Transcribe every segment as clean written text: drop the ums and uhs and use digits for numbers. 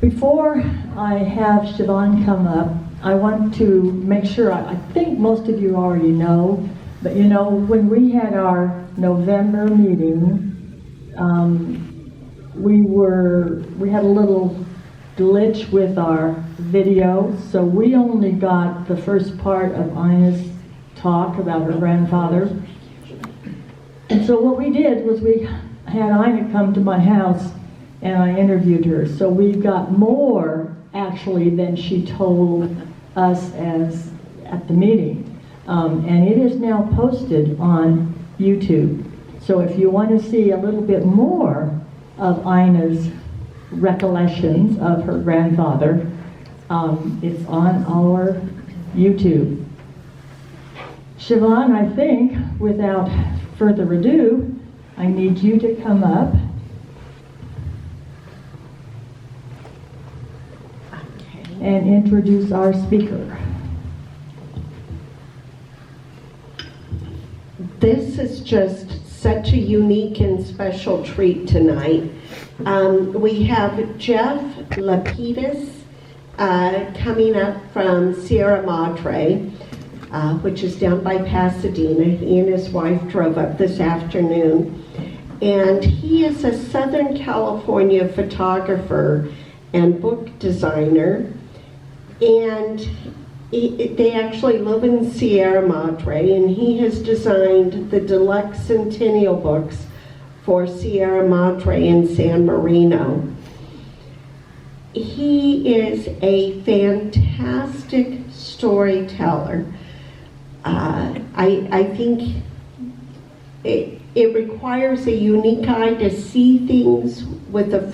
Before I have Siobhan come up, I want to make sure, I think most of you already know, but you know, when we had our November meeting, we had a little glitch with our video, so we only got the first part of Ina's talk about her grandfather. And so what we did was we had Ina come to my house and I interviewed her. So we got more actually than she told us as at the meeting. And it is now posted on YouTube. So if you want to see a little bit more of Ina's recollections of her grandfather, it's on our YouTube. Siobhan, I think, without further ado, I need you to come up. And introduce our speaker. This is just such a unique and special treat tonight. We have Jeff Lapidus coming up from Sierra Madre, which is down by Pasadena. He and his wife drove up this afternoon. And he is a Southern California photographer and book designer. And they actually live in Sierra Madre, and he has designed the deluxe centennial books for Sierra Madre and San Marino. He is a fantastic storyteller. I think it requires a unique eye to see things with a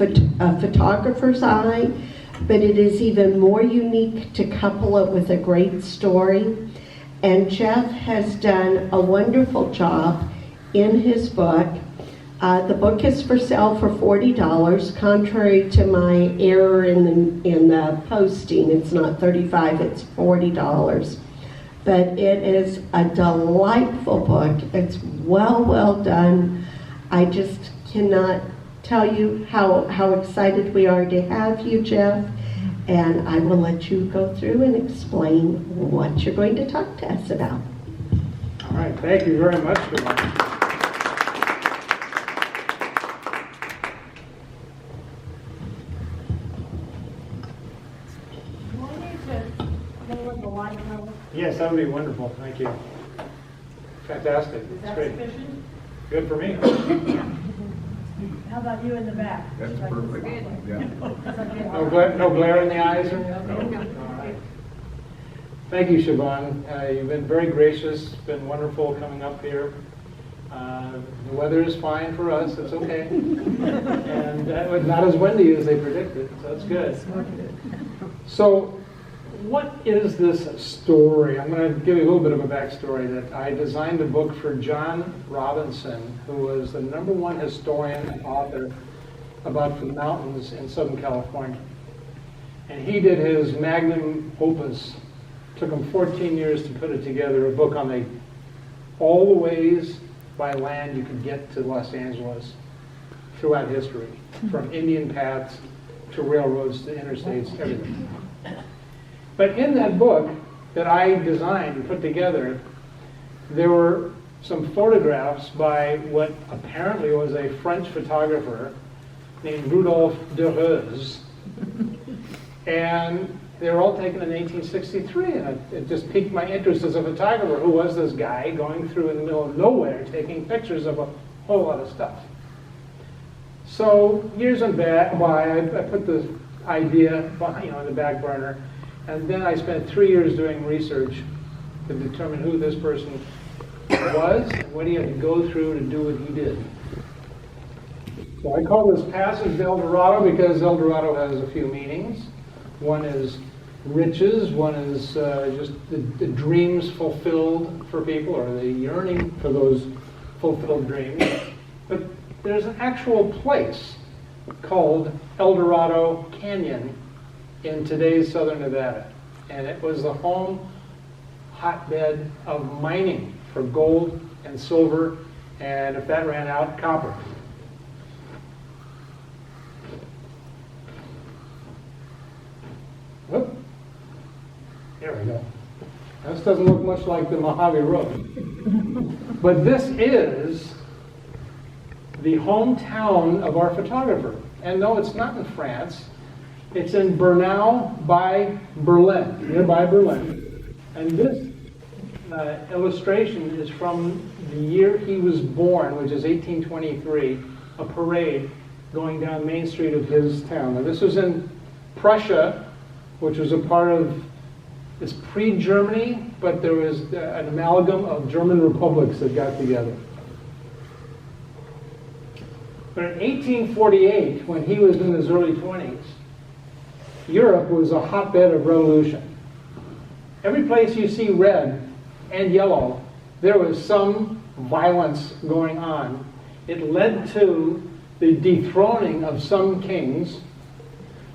photographer's eye, but it is even more unique to couple it with a great story. And Jeff has done a wonderful job in his book. The book is for sale for $40, contrary to my error in the posting. It's not $35, it's $40. But it is a delightful book. It's well done. I just cannot tell you how excited we are to have you, Jeff, and I will let you go through and explain what you're going to talk to us about. All right, thank you very much for that. Yes, that would be wonderful, thank you. Fantastic, that's great. Sufficient? Good for me. How about you in the back? That's perfect. Yeah. No glare in the eyes or anything? All right. Thank you, Siobhan. You've been very gracious. It's been wonderful coming up here. The weather is fine for us. It's okay. And not as windy as they predicted, so that's good. So, what is this story? I'm going to give you a little bit of a backstory. That I designed a book for John Robinson, who was the #1 historian and author about the mountains in Southern California. And he did his magnum opus. Took him 14 years to put it together, a book on all the ways by land you could get to Los Angeles throughout history, from Indian paths to railroads to interstates, everything. But in that book that I designed and put together, there were some photographs by what apparently was a French photographer named Rudolf Dereuz. And they were all taken in 1863, and it just piqued my interest as a photographer. Who was this guy going through in the middle of nowhere taking pictures of a whole lot of stuff? So years went by, I put the idea in the back burner, and then I spent 3 years doing research to determine who this person was, and what he had to go through to do what he did. So I call this Passage to Eldorado because Eldorado has a few meanings. One is riches, one is just the dreams fulfilled for people, or the yearning for those fulfilled dreams. But there's an actual place called Eldorado Canyon in today's southern Nevada. And it was the home hotbed of mining for gold and silver, and if that ran out, copper. Mockery Hill. This doesn't look much like the Mojave Road. But this is the hometown of our photographer. And no, it's not in France. It's in Bernau by Berlin, nearby Berlin. And this illustration is from the year he was born, which is 1823, a parade going down Main Street of his town. Now this was in Prussia, which was a part of, it's pre-Germany, but there was an amalgam of German republics that got together. But in 1848, when he was in his early 20s, Europe was a hotbed of revolution. Every place you see red and yellow, there was some violence going on. It led to the dethroning of some kings,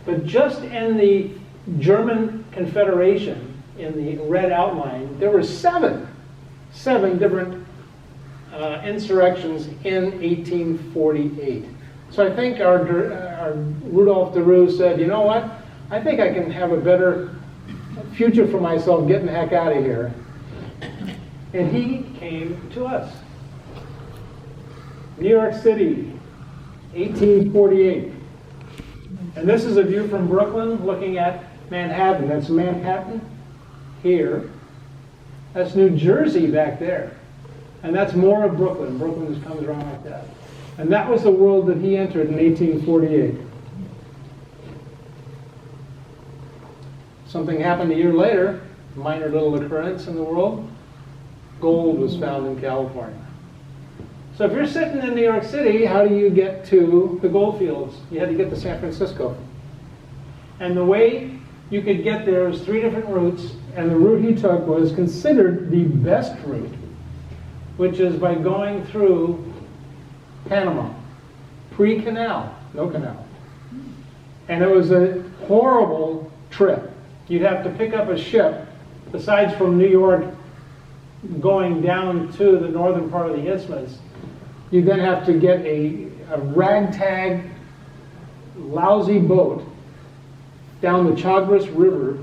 but just in the German Confederation, in the red outline, there were seven different insurrections in 1848. So I think our Rudolph Deroux said, you know what? I think I can have a better future for myself getting the heck out of here. And he came to us. New York City, 1848. And this is a view from Brooklyn looking at Manhattan. That's Manhattan here. That's New Jersey back there. And that's more of Brooklyn. Brooklyn just comes around like that. And that was the world that he entered in 1848. Something happened a year later, minor little occurrence in the world. Gold was found in California. So if you're sitting in New York City, how do you get to the gold fields? You had to get to San Francisco. And the way you could get there was 3 different routes, and the route he took was considered the best route, which is by going through Panama, pre-canal, no canal. And it was a horrible trip. You'd have to pick up a ship, besides from New York going down to the northern part of the isthmus, you then have to get a ragtag, lousy boat down the Chagres River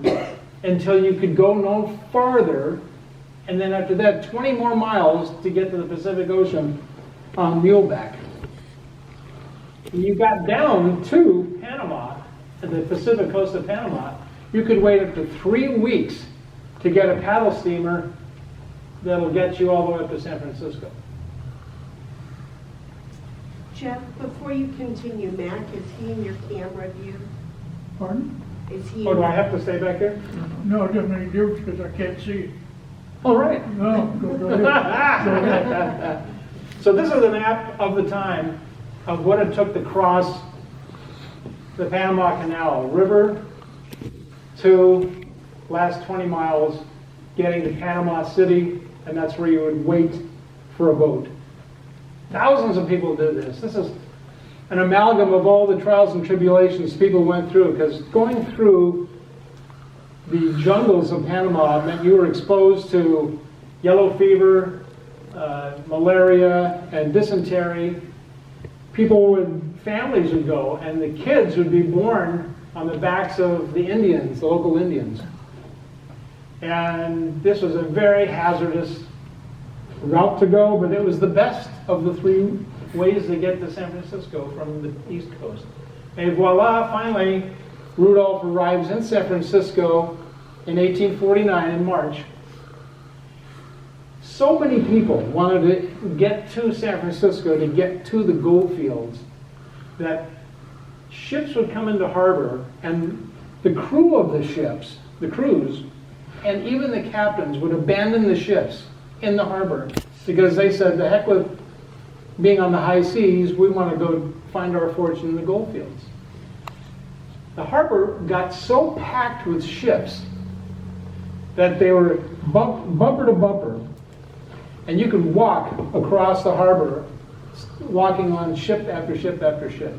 until you could go no farther, and then after that 20 more miles to get to the Pacific Ocean on muleback. When you got down to Panama, to the Pacific coast of Panama, you could wait up to 3 weeks to get a paddle steamer that'll get you all the way up to San Francisco. Jeff, before you continue, Mac, is he in your camera view? Pardon? Is he? Oh, do I have to stay back here? No, it doesn't make any difference because I can't see it. All right. No, go ahead. Go ahead. So this is a map of the time of what it took to cross the Panama Canal, river to last 20 miles, getting to Panama City, and that's where you would wait for a boat. Thousands of people did this. This is an amalgam of all the trials and tribulations people went through, because going through the jungles of Panama meant you were exposed to yellow fever, malaria, and dysentery. Families would go, and the kids would be born on the backs of the Indians, the local Indians. And this was a very hazardous route to go, but it was the best of the 3 ways to get to San Francisco from the East Coast. And voila, finally, Rudolph arrives in San Francisco in 1849 in March. So many people wanted to get to San Francisco, to get to the gold fields, that ships would come into harbor, and the crew of the ships, the crews, and even the captains would abandon the ships in the harbor because they said, the heck with being on the high seas, we want to go find our fortune in the gold fields. The harbor got so packed with ships that they were bumper to bumper, and you could walk across the harbor, walking on ship after ship after ship.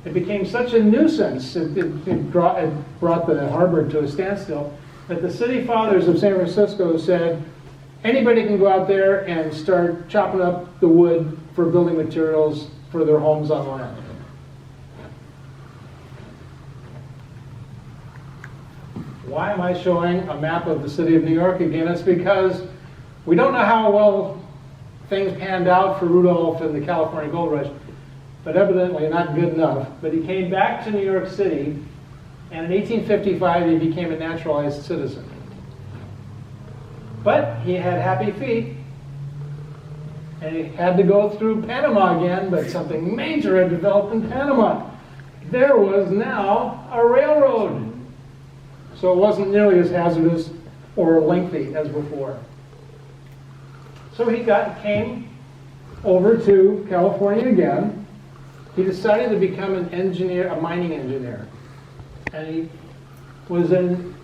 It became such a nuisance, it brought the harbor to a standstill, that the city fathers of San Francisco said, anybody can go out there and start chopping up the wood for building materials for their homes on land. Why am I showing a map of the city of New York again? It's because we don't know how well things panned out for Rudolph in the California Gold Rush, but evidently not good enough. But he came back to New York City, and in 1855 he became a naturalized citizen. But he had happy feet, and he had to go through Panama again, but something major had developed in Panama. There was now a railroad. So it wasn't nearly as hazardous or lengthy as before. So he came over to California again. He decided to become an engineer, a mining engineer. And he was and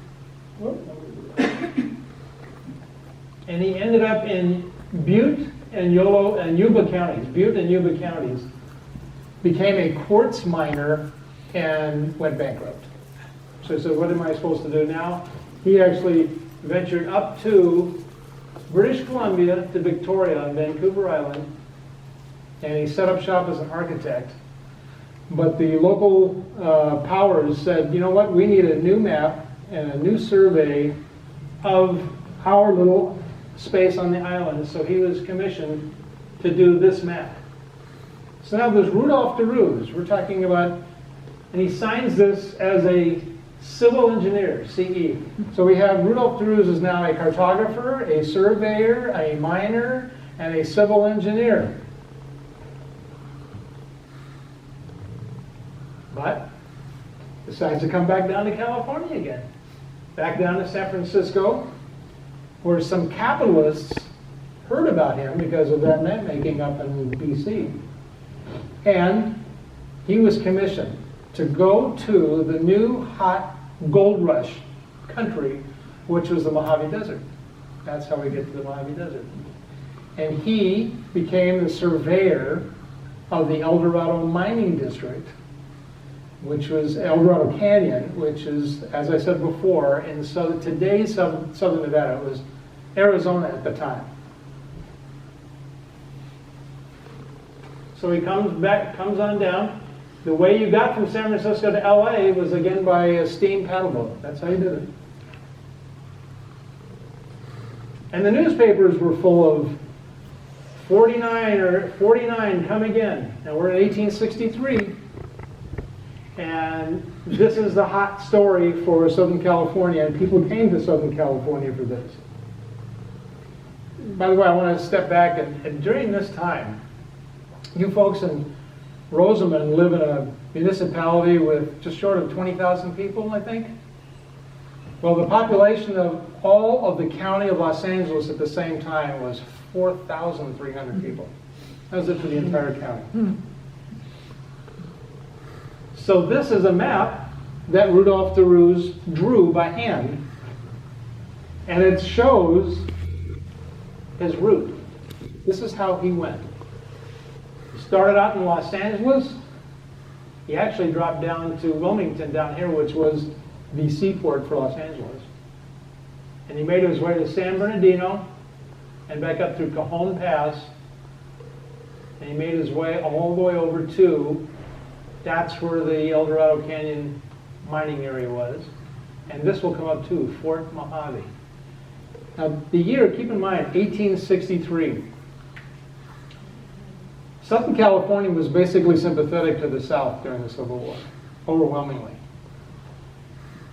he ended up in Butte and Yuba counties. Butte and Yuba counties. Became a quartz miner and went bankrupt. So he said, what am I supposed to do now? He actually ventured up to British Columbia, to Victoria on Vancouver Island, and he set up shop as an architect. But the local powers said, you know what, we need a new map and a new survey of our little space on the island. So he was commissioned to do this map. So now there's Rudolph de Roos. We're talking about, and he signs this as a civil engineer, CE. So we have Rudolph de Roos is now a cartographer, a surveyor, a miner, and a civil engineer. But decides to come back down to California again. Back down to San Francisco, where some capitalists heard about him because of that map making up in BC. And he was commissioned to go to the new hot gold rush country, which was the Mojave Desert. That's how we get to the Mojave Desert. And he became the surveyor of the Eldorado mining district, which was Eldorado Canyon, which is, as I said before, in today's southern Nevada. It was Arizona at the time. So he comes on down. The way you got from San Francisco to LA was again by a steam paddle boat. That's how you did it. And the newspapers were full of 49 come again. And we're in 1863. And this is the hot story for Southern California, and people came to Southern California for this. By the way, I want to step back, and during this time, you folks in Rosamond live in a municipality with just short of 20,000 people, I think. Well, the population of all of the county of Los Angeles at the same time was 4,300 people. That was it for the entire county. So this is a map that Rudolph de Roos drew by hand, and it shows his route. This is how he went. He started out in Los Angeles. He actually dropped down to Wilmington down here, which was the seaport for Los Angeles. And he made his way to San Bernardino and back up through Cajon Pass. And he made his way all the way over to, that's where the Eldorado Canyon mining area was. And this will come up too, Fort Mojave. Now the year, keep in mind, 1863. Southern California was basically sympathetic to the South during the Civil War, overwhelmingly.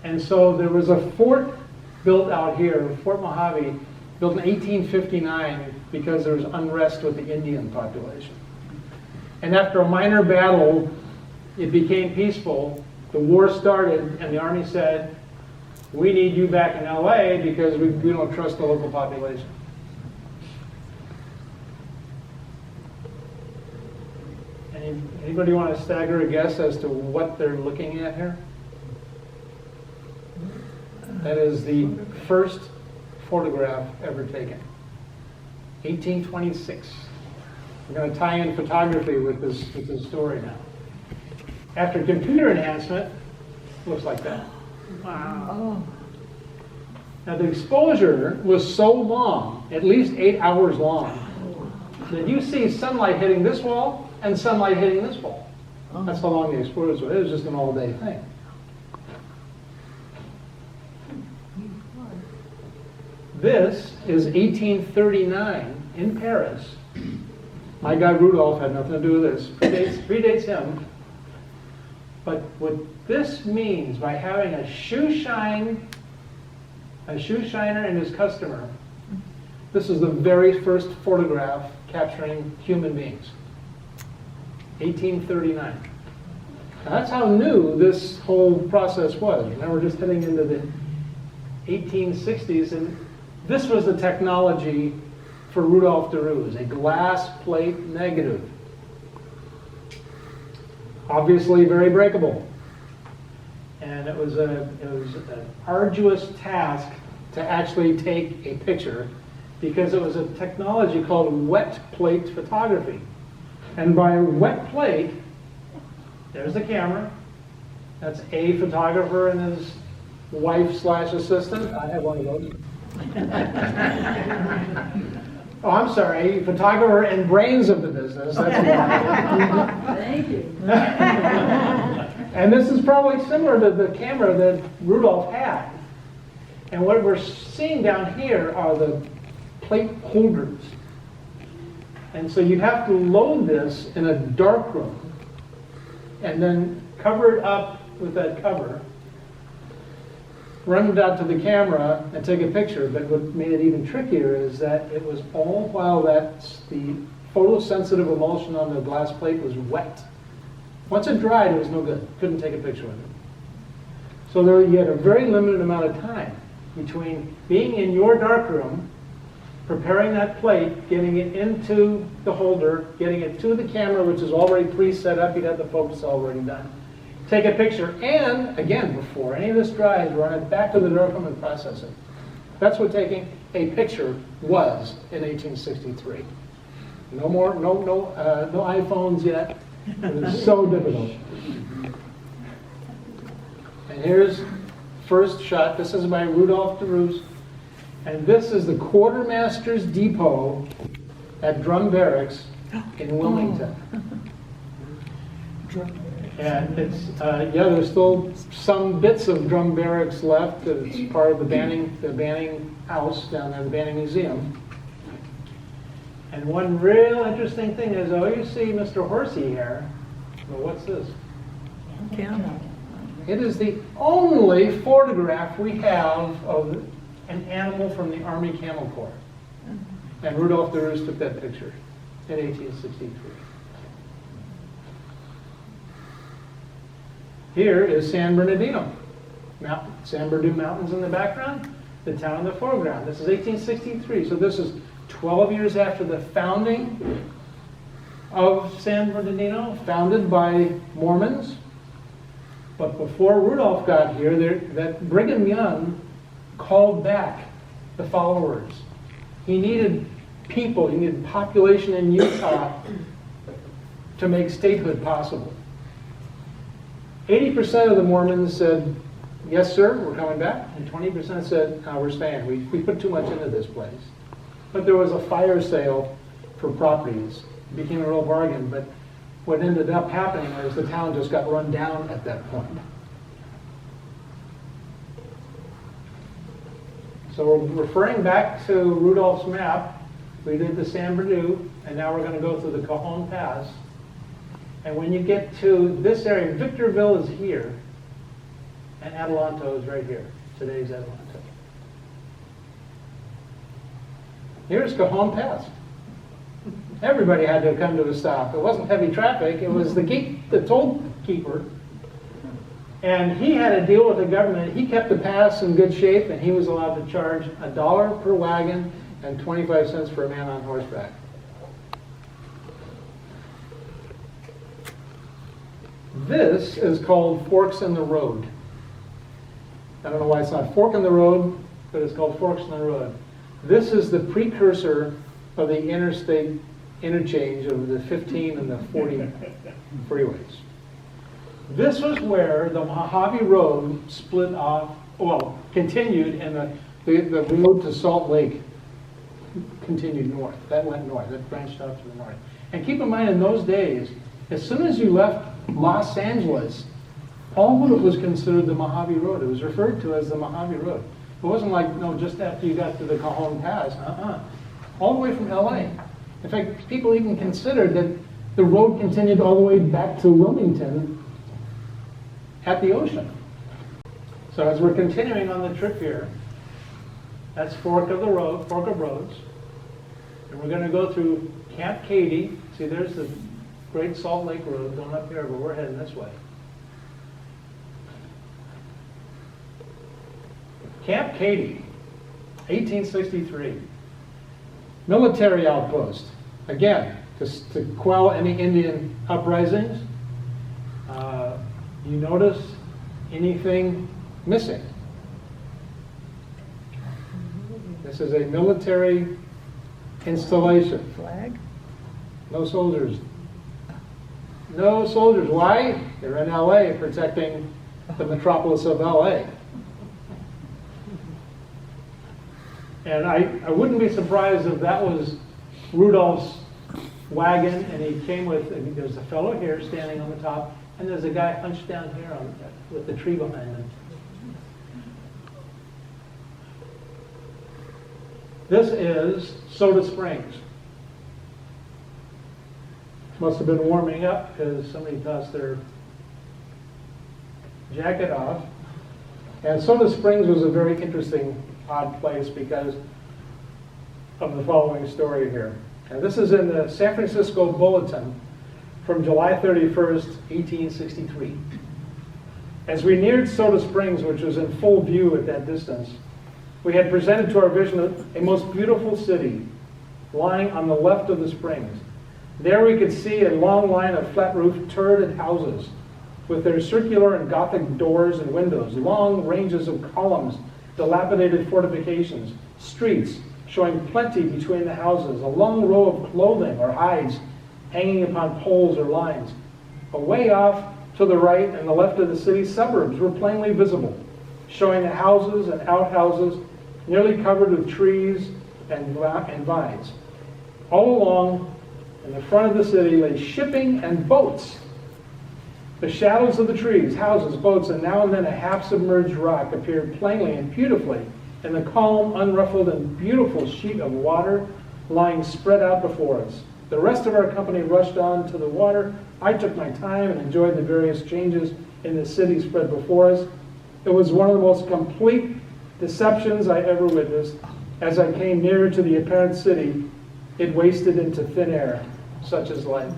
And so there was a fort built out here, Fort Mojave, built in 1859 because there was unrest with the Indian population. And after a minor battle, it became peaceful. The war started, and the Army said, we need you back in LA because we don't trust the local population. Anybody want to stagger a guess as to what they're looking at here? That is the first photograph ever taken. 1826. We're going to tie in photography with this story now. After computer enhancement, looks like that. Wow. Now the exposure was so long, at least 8 hours long, that you see sunlight hitting this wall and sunlight hitting this wall. That's how long the exposure was. It was just an all-day thing. This is 1839 in Paris. My guy Rudolph had nothing to do with this. Predates him. But what this means by having a shoe shiner and his customer, this is the very first photograph capturing human beings. 1839. Now that's how new this whole process was. Now we're just heading into the 1860s, and this was the technology for Rudolph Derues, a glass plate negative. Obviously very breakable. And it was an arduous task to actually take a picture because it was a technology called wet plate photography. And by wet plate, there's the camera. That's a photographer and his wife/assistant. I have one of those. Oh, I'm sorry, photographer and brains of the business. Thank you. And this is probably similar to the camera that Rudolph had. And what we're seeing down here are the plate holders. And so you have to load this in a dark room and then cover it up with that cover, run it out to the camera and take a picture. But what made it even trickier is that it was all while the photosensitive emulsion on the glass plate was wet. Once it dried, it was no good. Couldn't take a picture of it. So there you had a very limited amount of time between being in your darkroom, preparing that plate, getting it into the holder, getting it to the camera, which is already pre-set up. You'd have the focus already done. Take a picture, and again, before any of this dries, run it back to the darkroom and process it. That's what taking a picture was in 1863. No iPhones yet. It was so difficult. And here's first shot. This is by Rudolph Derues. And this is the Quartermaster's Depot at Drum Barracks in Wilmington. And it's, there's still some bits of Drum Barracks left. It's part of the Banning House down there, the Banning Museum. And one real interesting thing is, you see Mr. Horsey here. Well, what's this? Camera. It is the only photograph we have of an animal from the Army Camel Corps. And Rudolph Derues took that picture in 1863. Here is San Bernardino. San Bernardino Mountains in the background, the town in the foreground. This is 1863, so this is 12 years after the founding of San Bernardino, founded by Mormons. But before Rudolph got here, that Brigham Young called back the followers. He needed people, he needed population in Utah to make statehood possible. 80% of the Mormons said, yes, sir, we're coming back. And 20% said, no, we're staying. We put too much into this place. But there was a fire sale for properties. It became a real bargain. But what ended up happening was the town just got run down at that point. So we're referring back to Rudolph's map. We did the San Bernardino, and now we're going to go through the Cajon Pass. And when you get to this area, Victorville is here, and Adelanto is right here, today's Adelanto. Here's Cajon Pass. Everybody had to come to a stop. It wasn't heavy traffic, it was the toll keeper. And he had a deal with the government. He kept the pass in good shape, and he was allowed to charge $1 per wagon and 25 cents for a man on horseback. This is called Forks in the Road. I don't know why it's not Fork in the Road, but it's called Forks in the Road. This is the precursor of the interstate interchange of the 15 and the 40 freeways. This was where the Mojave Road split off, continued, and the road to Salt Lake continued north. That went north. That branched out to the north. And keep in mind, in those days, as soon as you left Los Angeles, all of it was considered the Mojave Road. It was referred to as the Mojave Road. It wasn't like, no, just after you got to the Cajon Pass. All the way from LA. In fact, people even considered that the road continued all the way back to Wilmington at the ocean. So as we're continuing on the trip here, that's Fork of Roads. And we're going to go through Camp Katy. See, there's the Great Salt Lake Road going up here, but we're heading this way. Camp Katy, 1863. Military outpost. Again, to quell any Indian uprisings. You notice anything missing? This is a military installation. Flag? No soldiers. No soldiers. Why? They're in LA protecting the metropolis of LA. And I wouldn't be surprised if that was Rudolph's wagon and he came with, and there's a fellow here standing on the top, and there's a guy hunched down here with the tree behind him. This is Soda Springs. Must have been warming up because somebody tossed their jacket off. And Soda Springs was a very interesting, odd place because of the following story here. And this is in the San Francisco Bulletin from July 31st, 1863. As we neared Soda Springs, which was in full view at that distance, we had presented to our vision a most beautiful city lying on the left of the springs. There we could see a long line of flat-roofed, turreted houses with their circular and Gothic doors and windows, long ranges of columns, dilapidated fortifications, streets showing plenty between the houses, a long row of clothing or hides hanging upon poles or lines. Away off to the right and the left of the city, suburbs were plainly visible, showing the houses and outhouses nearly covered with trees and vines. All along in the front of the city lay shipping and boats. The shadows of the trees, houses, boats, and now and then a half-submerged rock appeared plainly and beautifully in the calm, unruffled, and beautiful sheet of water lying spread out before us. The rest of our company rushed on to the water. I took my time and enjoyed the various changes in the city spread before us. It was one of the most complete deceptions I ever witnessed. As I came nearer to the apparent city, it wasted into thin air, such as life.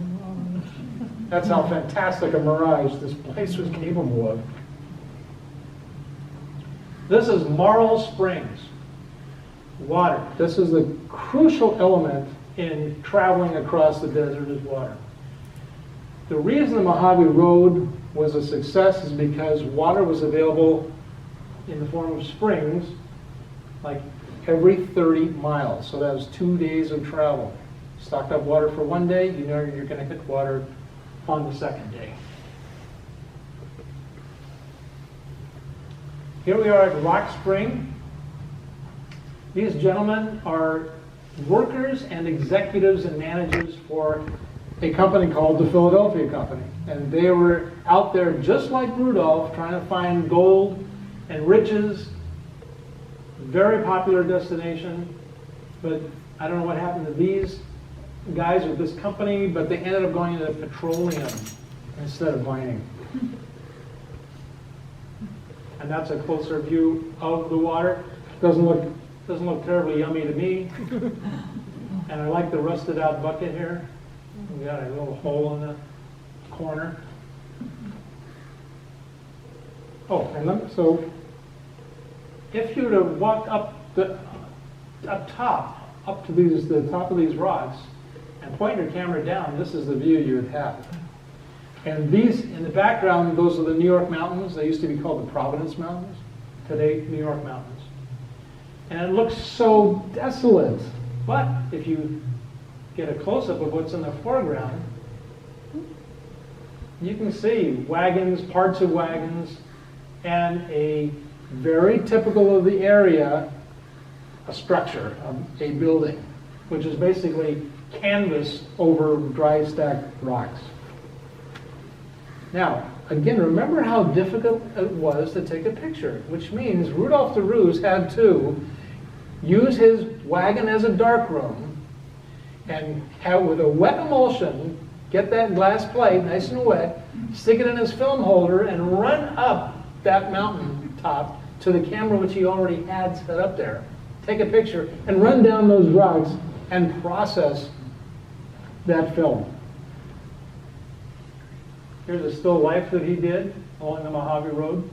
That's how fantastic a mirage this place was capable of. This is Marl Springs, water. This is the crucial element in traveling across the desert is water. The reason the Mojave Road was a success is because water was available in the form of springs like every 30 miles. So that was 2 days of travel. Stocked up water for one day, you know you're going to hit water on the second day. Here we are at Rock Spring. These gentlemen are workers and executives and managers for a company called the Philadelphia Company. And they were out there just like Rudolph trying to find gold and riches. Very popular destination. But I don't know what happened to these guys with this company, but they ended up going into petroleum instead of mining. And that's a closer view of the water. Doesn't look terribly yummy to me. And I like the rusted out bucket here. We got a little hole in the corner. Oh, and so if you were to walk up to the top of these rocks and point your camera down, this is the view you would have. And these, in the background, those are the New York Mountains. They used to be called the Providence Mountains. Today, New York Mountains. And it looks so desolate. But if you get a close-up of what's in the foreground, you can see wagons, parts of wagons, and a very typical of the area, a structure, a building, which is basically canvas over dry stacked rocks. Now, again, remember how difficult it was to take a picture, which means Rudolph the Ruse had to use his wagon as a darkroom and have, with a wet emulsion, get that glass plate nice and wet, stick it in his film holder, and run up that mountain top to the camera which he already had set up there. Take a picture and run down those rocks and process that film. Here's a still life that he did along the Mojave Road.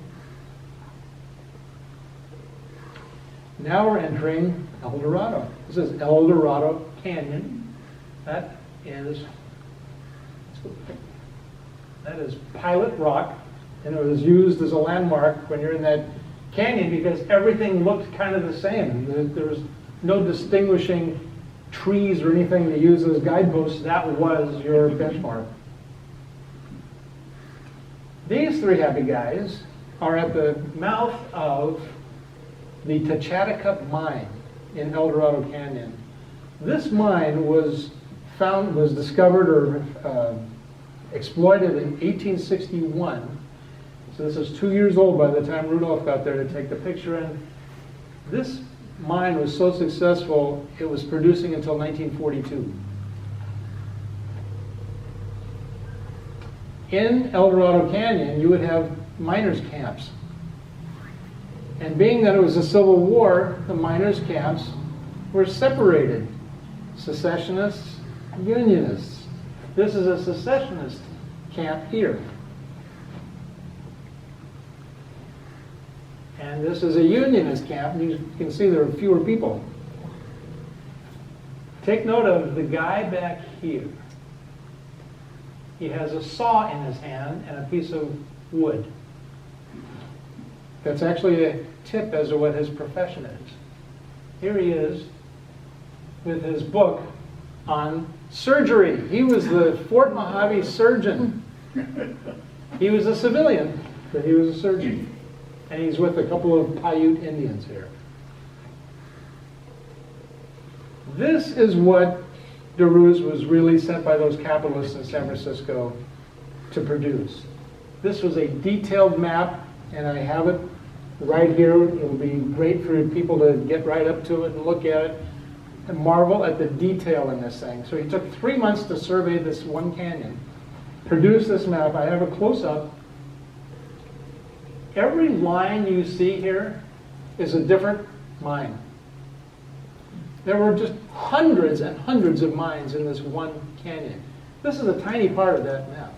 Now we're entering Eldorado. This is Eldorado Canyon. That is Pilot Rock, and it was used as a landmark when you're in that canyon because everything looked kind of the same. There was no distinguishing trees or anything to use as guideposts. That was your benchmark. These three happy guys are at the mouth of the Tachatacup mine in Eldorado Canyon. This mine was discovered or exploited in 1861. So this is 2 years old by the time Rudolph got there to take the picture. And this mine was so successful, it was producing until 1942. In Eldorado Canyon, you would have miners' camps. And being that it was a civil war, the miners' camps were separated. Secessionists, Unionists. This is a secessionist camp here. And this is a Unionist camp, and you can see there are fewer people. Take note of the guy back here. He has a saw in his hand and a piece of wood. That's actually a tip as to what his profession is. Here he is with his book on surgery. He was the Fort Mojave surgeon. He was a civilian, but he was a surgeon. And he's with a couple of Paiute Indians here. This is what DeRuse was really sent by those capitalists in San Francisco to produce. This was a detailed map, and I have it right here. It will be great for people to get right up to it and look at it and marvel at the detail in this thing. So he took 3 months to survey this one canyon, produce this map. I have a close-up. Every line you see here is a different mine. There were just hundreds and hundreds of mines in this one canyon. This is a tiny part of that map.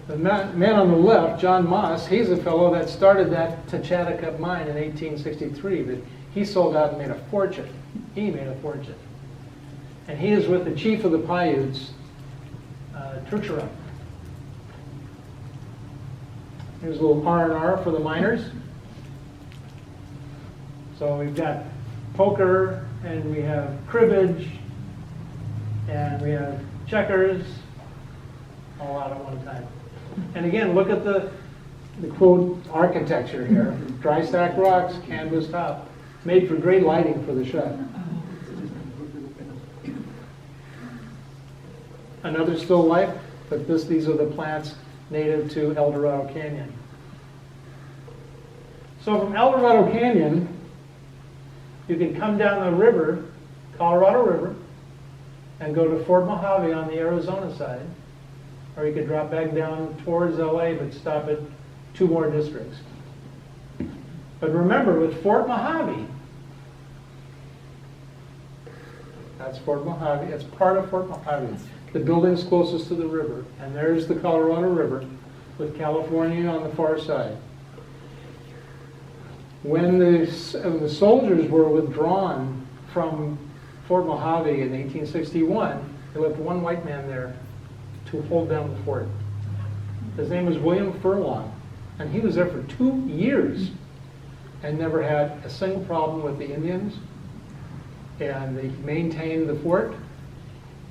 The man on the left, John Moss, he's a fellow that started that Tachatacup mine in 1863, but he sold out and made a fortune. He made a fortune. And he is with the chief of the Paiutes, Truchera. Here's a little R&R for the miners. So we've got poker, and we have cribbage, and we have checkers, all out at one time. And again, look at the quote architecture here. Dry stack rocks, canvas top, made for great lighting for the shot. Another still life, but these are the plants native to Eldorado Canyon. So from Eldorado Canyon, you can come down the river, Colorado River, and go to Fort Mojave on the Arizona side, or you could drop back down towards LA but stop at 2 more districts. But remember, with Fort Mojave, that's Fort Mojave, it's part of Fort Mojave. The building's closest to the river, and there's the Colorado River with California on the far side. When the soldiers were withdrawn from Fort Mojave in 1861, they left one white man there to hold down the fort. His name was William Furlong, and he was there for 2 years and never had a single problem with the Indians, and they maintained the fort.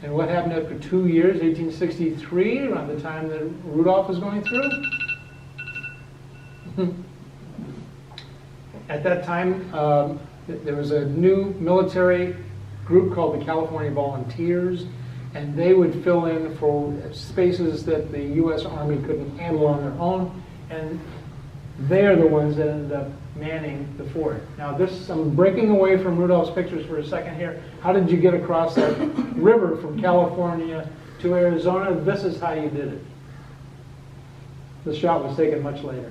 And what happened after 2 years, 1863, around the time that Rudolph was going through? At that time, there was a new military group called the California Volunteers, and they would fill in for spaces that the U.S. Army couldn't handle on their own, and they're the ones that ended up manning the fort. Now this, I'm breaking away from Rudolph's pictures for a second here. How did you get across that river from California to Arizona? This is how you did it. This shot was taken much later.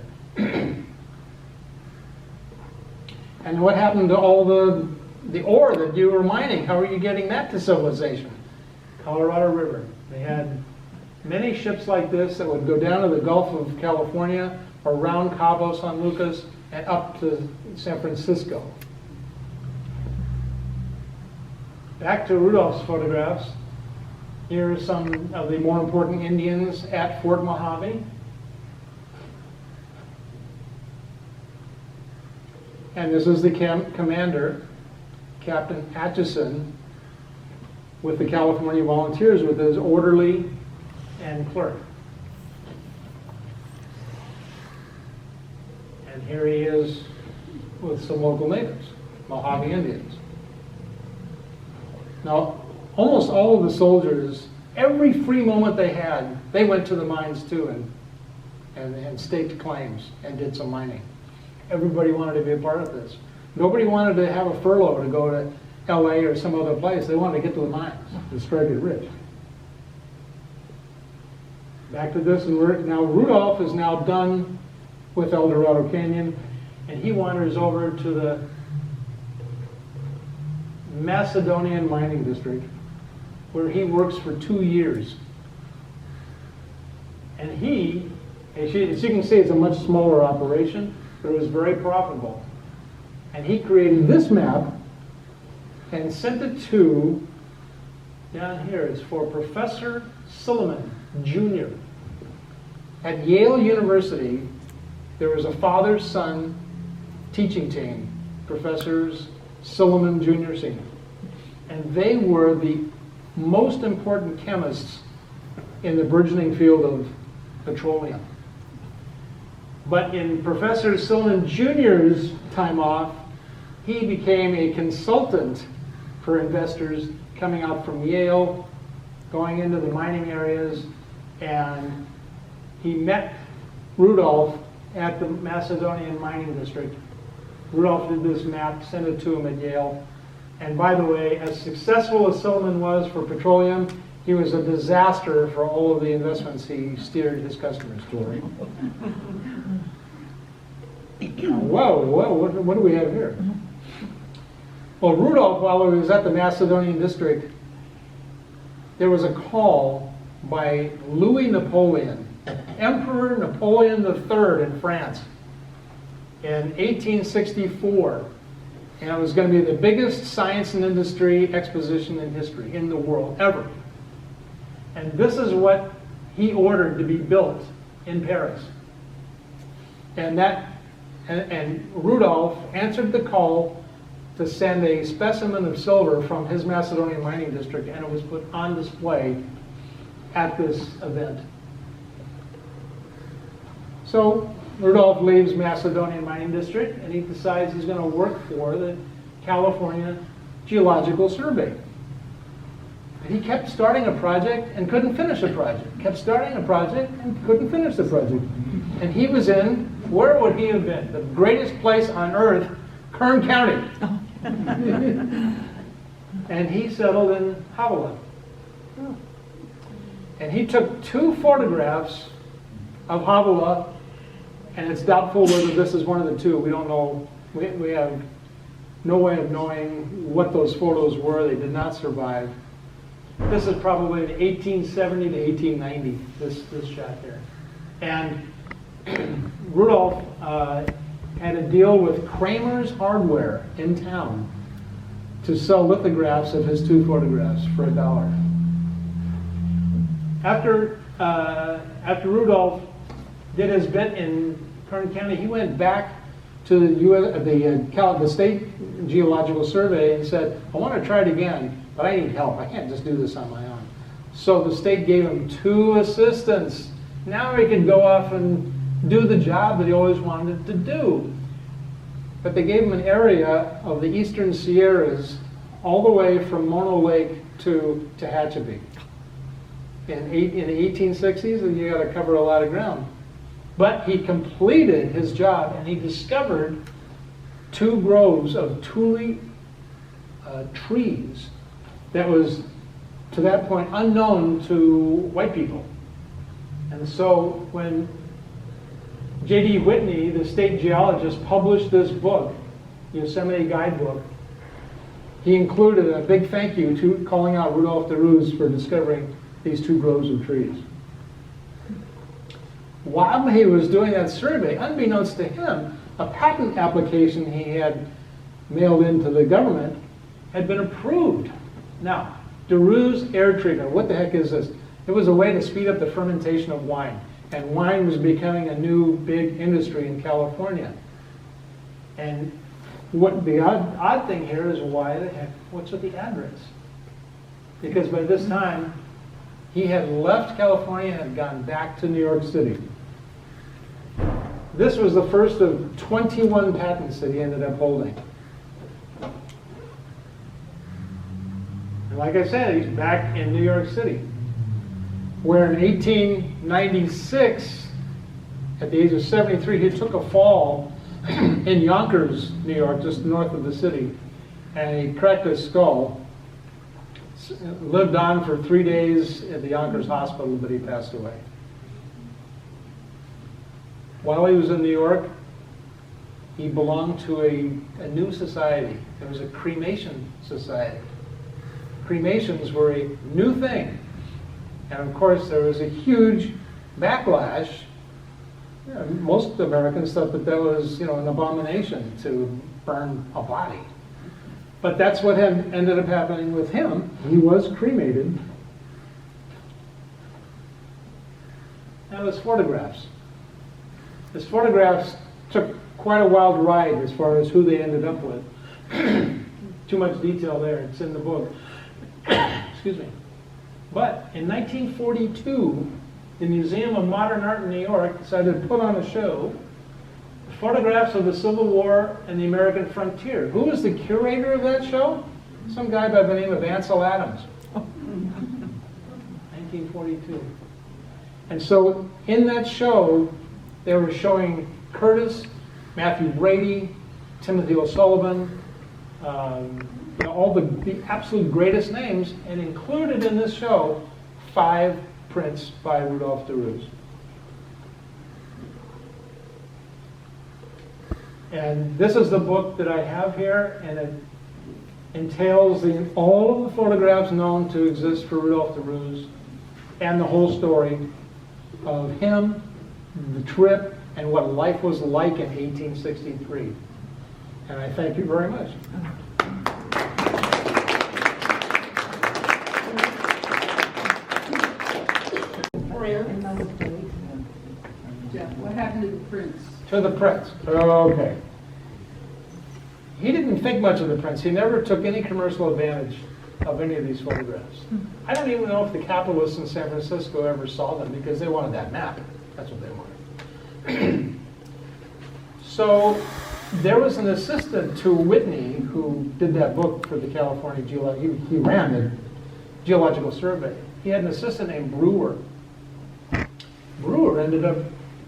And what happened to all the ore that you were mining? How are you getting that to civilization? Colorado River. They had many ships like this that would go down to the Gulf of California, around Cabo San Lucas, and up to San Francisco. Back to Rudolph's photographs. Here are some of the more important Indians at Fort Mojave. And this is the commander, Captain Atchison, with the California Volunteers, with his orderly and clerk. And here he is with some local natives, Mojave Indians. Now, almost all of the soldiers, every free moment they had, they went to the mines too and staked claims and did some mining. Everybody wanted to be a part of this. Nobody wanted to have a furlough to go to LA or some other place. They wanted to get to the mines to strike it rich. Back to this, and now Rudolph is now done with Eldorado Canyon, and he wanders over to the Macedonian mining district, where he works for 2 years. And he, as you can see, it's a much smaller operation, but it was very profitable. And he created this map and sent it to, down here, it's for Professor Silliman, Jr. At Yale University, there was a father-son teaching team, Professors Silliman, Jr., Sr. And they were the most important chemists in the burgeoning field of petroleum. But in Professor Silliman Jr.'s time off, he became a consultant for investors coming out from Yale, going into the mining areas, and he met Rudolph at the Macedonian mining district. Rudolph did this map, sent it to him at Yale. And by the way, as successful as Silliman was for petroleum, he was a disaster for all of the investments he steered his customers toward. Whoa, what do we have here? Well, Rudolph, while he was at the Macedonian district, there was a call by Louis Napoleon, Emperor Napoleon III in France, in 1864. And it was going to be the biggest science and industry exposition in history, in the world, ever. And this is what he ordered to be built in Paris. And Rudolph answered the call to send a specimen of silver from his Macedonian mining district, and it was put on display at this event. So Rudolph leaves Macedonian mining district, and he decides he's going to work for the California Geological Survey. And he kept starting a project and couldn't finish a project. Kept starting a project and couldn't finish the project. And he was in, where would he have been? The greatest place on earth, Kern County. And he settled in Havilah. And he took 2 photographs of Havilah, and it's doubtful whether this is one of the 2. We don't know. We have no way of knowing what those photos were. They did not survive. This is probably 1870 to 1890, this shot here. And Rudolph had a deal with Kramer's Hardware in town to sell lithographs of his 2 photographs for $1. After Rudolph did his bit in Kern County, he went back to the State Geological Survey and said, I want to try it again, but I need help. I can't just do this on my own. So the state gave him 2 assistants. Now he could go off and do the job that he always wanted to do. But they gave him an area of the eastern Sierras all the way from Mono Lake to Tehachapi. in the 1860s, and you got to cover a lot of ground. But he completed his job, and he discovered 2 groves of tule trees that was, to that point, unknown to white people. And so when J.D. Whitney, the state geologist, published this book, Yosemite Guidebook, he included a big thank you to calling out Rudolph de Roos for discovering these 2 groves of trees. While he was doing that survey, unbeknownst to him, a patent application he had mailed into the government had been approved. Now, de Roos air treatment, what the heck is this? It was a way to speed up the fermentation of wine. And wine was becoming a new big industry in California. And what the odd thing here is, why the heck, what's with the address? Because by this time, he had left California and had gone back to New York City. This was the first of 21 patents that he ended up holding. And like I said, he's back in New York City, where in 1896, at the age of 73, he took a fall in Yonkers, New York, just north of the city, and he cracked his skull. Lived on for 3 days at the Yonkers hospital, but he passed away. While he was in New York, he belonged to a new society. It was a cremation society. Cremations were a new thing. And of course, there was a huge backlash. Most Americans thought that that was, an abomination to burn a body. But that's what ended up happening with him. He was cremated. Now his photographs. His photographs took quite a wild ride as far as who they ended up with. Too much detail there, it's in the book. Excuse me. But in 1942, the Museum of Modern Art in New York decided to put on a show, photographs of the Civil War and the American frontier. Who was the curator of that show? Some guy by the name of Ansel Adams. 1942. And so in that show, they were showing Curtis, Matthew Brady, Timothy O'Sullivan, all the absolute greatest names, and included in this show 5 prints by Rudolph de Roos. And this is the book that I have here, and it entails all of the photographs known to exist for Rudolph de Roos, and the whole story of him, the trip, and what life was like in 1863. And I thank you very much. What happened to the prints? To the prints. Okay. He didn't think much of the prints. He never took any commercial advantage of any of these photographs. I don't even know if the capitalists in San Francisco ever saw them, because they wanted that map. That's what they wanted. So there was an assistant to Whitney who did that book for the California he ran the Geological Survey. He had an assistant named Brewer. Brewer ended up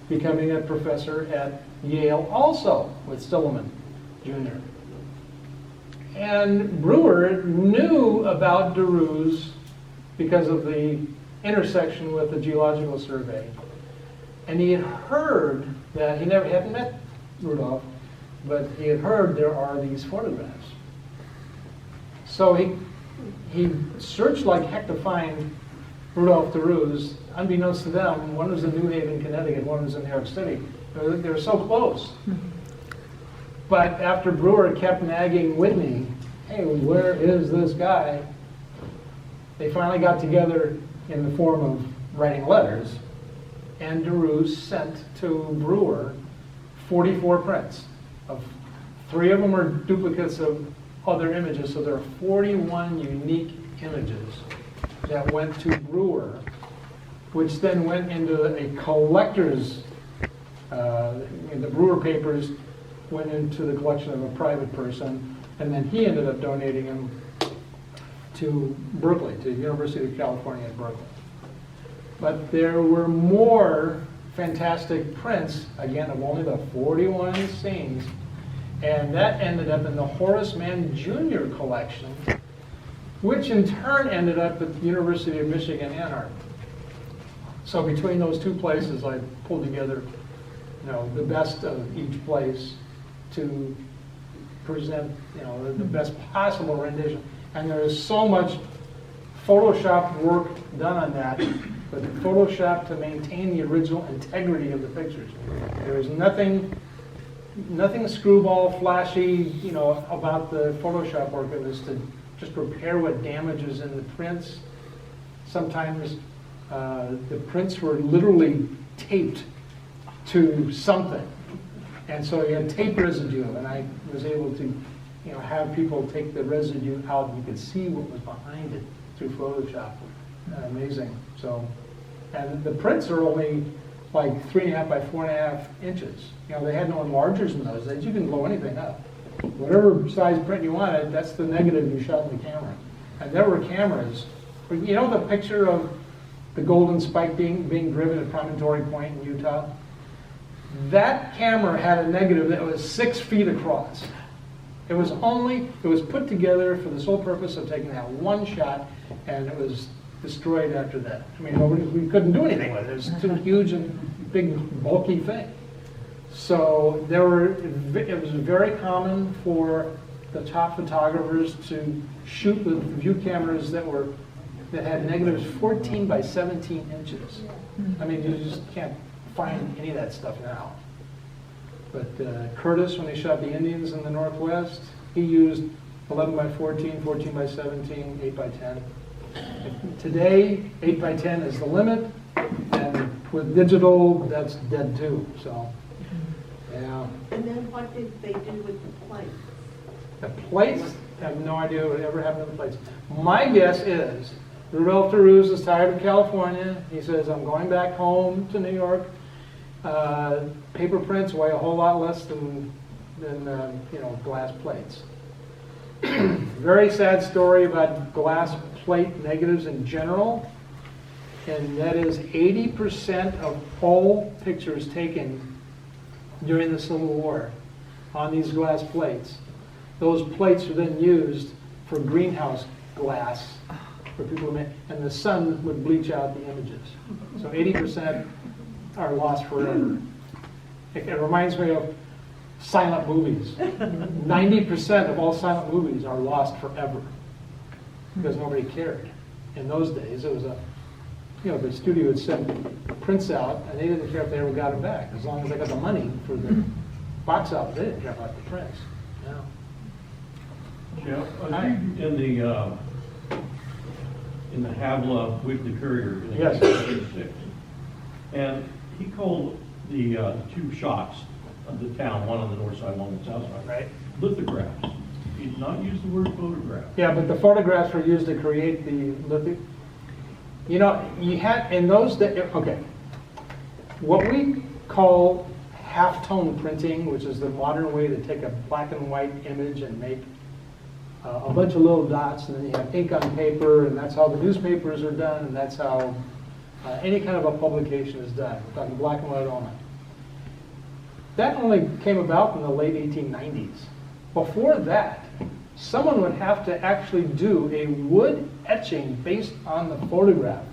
becoming a professor at Yale also with Stillman Jr. And Brewer knew about de Roos because of the intersection with the Geological Survey. And he had heard that, he hadn't met Rudolph, but he had heard there are these photographs. So he searched like heck to find Rudolph de Roos. Unbeknownst to them, one was in New Haven, Connecticut, one was in New York City. They were so close. But after Brewer kept nagging Whitney, hey, where is this guy? They finally got together in the form of writing letters, and de Roos sent to Brewer 44 prints. 3 of them are duplicates of other images, so there are 41 unique images that went to Brewer, which then went into a collector's, the Brewer papers went into the collection of a private person, and then he ended up donating them to Berkeley, to the University of California at Berkeley. But there were more fantastic prints, again, of only the 41 scenes, and that ended up in the Horace Mann Jr. collection, which in turn ended up at the University of Michigan, Ann Arbor. So between those two places, I pulled together, the best of each place to present, the best possible rendition. And there is so much Photoshop work done on that, but Photoshop to maintain the original integrity of the pictures. There is nothing screwball, flashy, about the Photoshop work. It was to just repair what damages in the prints. Sometimes the prints were literally taped to something. And so you had tape residue, and I was able to have people take the residue out, and you could see what was behind it through Photoshop. Amazing. So, and the prints are only like 3.5 by 4.5 inches. They had no enlargers in those days. You can blow anything up. Whatever size print you wanted, that's the negative you shot in the camera. And there were cameras. The picture of the Golden Spike being driven at Promontory Point in Utah? That camera had a negative that was 6 feet across. It was put together for the sole purpose of taking that one shot, and it was destroyed after that. I mean, we couldn't do anything with it. It was too huge and big, bulky thing. So it was very common for the top photographers to shoot with view cameras that had negatives 14 by 17 inches. I mean, you just can't find any of that stuff now. But Curtis, when he shot the Indians in the Northwest, he used 11 by 14, 14 by 17, 8 by 10. Today, 8 by 10 is the limit, and with digital, that's dead too. So, yeah. And then what did they do with the plates? The plates, I have no idea what ever happened to the plates. My guess is Rudolph Taruse is tired of California. He says, I'm going back home to New York. Paper prints weigh a whole lot less than glass plates. Very sad story about glass plate negatives in general, and that is 80% of all pictures taken during the Civil War on these glass plates. Those plates are then used for greenhouse glass for people to make, and the sun would bleach out the images. So 80% are lost forever. It reminds me of silent movies. 90% of all silent movies are lost forever because nobody cared. In those days, it was the studio would send prints out, and they didn't care if they ever got them back. As long as they got the money for the box office, they didn't care about the prints. Yeah, in the Havla Weekly Courier in Yes. 1886, and he called the two shots of the town, one on the north side, one on the south side, Right. lithographs. He did not use the word photograph. Yeah, but the photographs were used to create the lithic. You had in those days. Okay, what we call halftone printing, which is the modern way to take a black and white image and make a bunch of little dots, and then you have ink on paper, and that's how the newspapers are done, and that's how any kind of a publication is done. We're talking black and white only. That only came about in the late 1890s. Before that, someone would have to actually do a wood etching based on the photograph,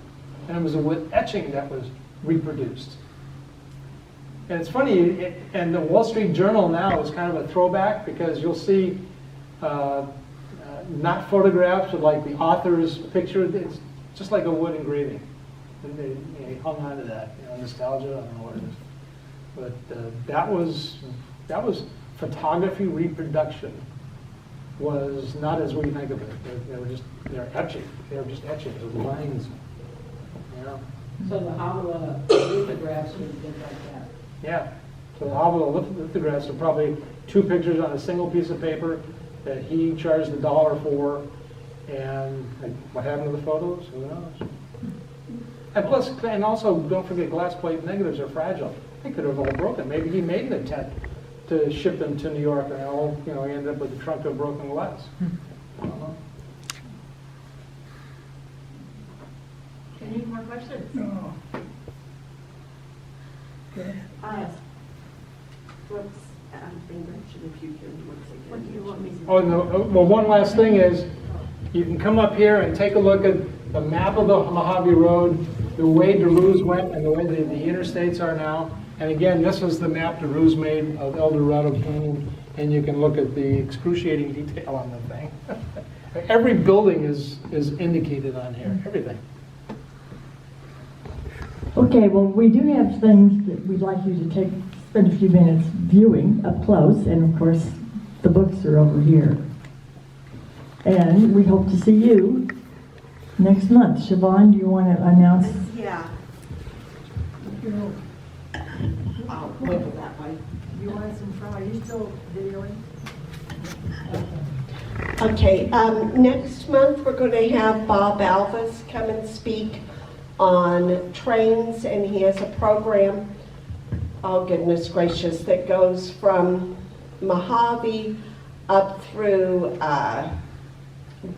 and it was a wood etching that was reproduced. And it's funny, and the Wall Street Journal now is kind of a throwback because you'll see not photographs with like the author's picture. It's just like a wood engraving. And they hung on to that, nostalgia. I don't know what it is, but that was photography reproduction. Was not as we think of it. They're etching. They were just etching. Those lines. So the Havla lithographs were things like that. Yeah. So the Havla lithographs are probably two pictures on a single piece of paper that he charged $1 for, and what happened to the photos? Who knows? And plus, and also, don't forget, glass plate negatives are fragile. They could have all broken. Maybe he made an attempt to ship them to New York, and all he ended up with a trunk of broken glass. Any more questions? No. Whoops, if you can, once again. What do you want me to do? Oh, no, well, one last thing is, you can come up here and take a look at the map of the Mojave Road, the way DeRuse went and the way the interstates are now. And again, this is the map DeRuse made of Eldorado Canyon, and you can look at the excruciating detail on the thing. Every building is indicated on here, everything. Okay, well, we do have things that we'd like you to spend a few minutes viewing up close, and of course, the books are over here. And we hope to see you next month. Siobhan, do you want to announce? Yeah. I'll wait for that way. You want us in front? Are you still videoing? Okay, next month we're going to have Bob Alvis come and speak on trains, and he has a program, oh goodness gracious, that goes from Mojave up through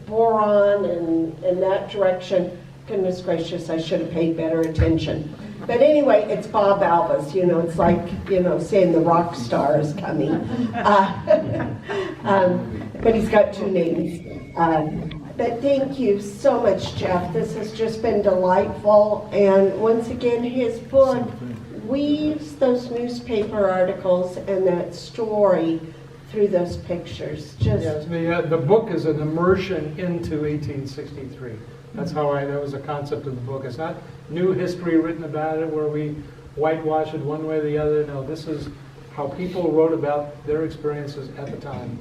Boron and that direction. Goodness gracious, I should have paid better attention. But anyway, it's Bob Alvis, you know, it's like, you know, saying the rock star is coming. But he's got two names. But thank you so much, Jeff. This has just been delightful. And once again, his book weaves those newspaper articles and that story through those pictures. Just Yes, the book is an immersion into 1863. That's how that was the concept of the book. It's not new history written about it where we whitewash it one way or the other. No, this is how people wrote about their experiences at the time.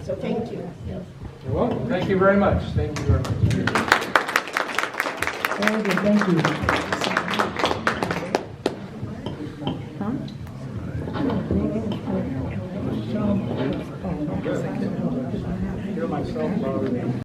so thank you. You're welcome. Thank you very much. Thank you very much. Very good, thank you. Hear myself,